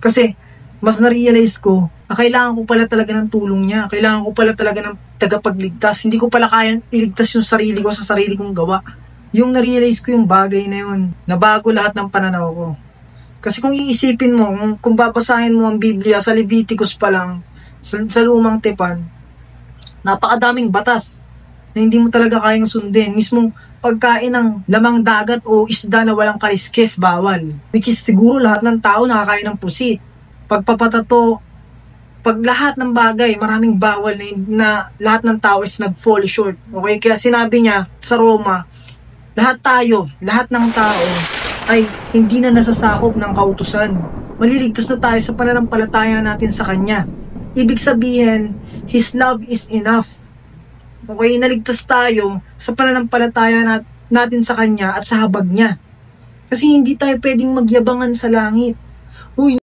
Kasi, mas na-realize ko na kailangan ko pala talaga ng tulong niya. Kailangan ko pala talaga ng tagapagligtas. Hindi ko pala kayang iligtas yung sarili ko sa sarili kong gawa. Yung na-realize ko yung bagay na yun, nabago lahat ng pananaw ko. Kasi kung iisipin mo, kung babasahin mo ang Biblia sa Leviticus pa lang, sa lumang tipan, napakadaming batas na hindi mo talaga kayang sundin. Mismong pagkain ng lamang dagat o isda na walang kaliskes, bawal. Which is siguro lahat ng tao nakakain ng pusit. Pagpapatato, pag lahat ng bagay, maraming bawal na lahat ng tao is nag-fall short. Okay? Kaya sinabi niya sa Roma, lahat ng tao ay hindi na nasasakop ng kautusan. Maliligtas na tayo sa pananampalataya natin sa Kanya. Ibig sabihin, His love is enough. Okay, naligtas tayo sa pananampalataya natin sa Kanya at sa habag niya. Kasi hindi tayo pwedeng magyabangan sa langit. Uy,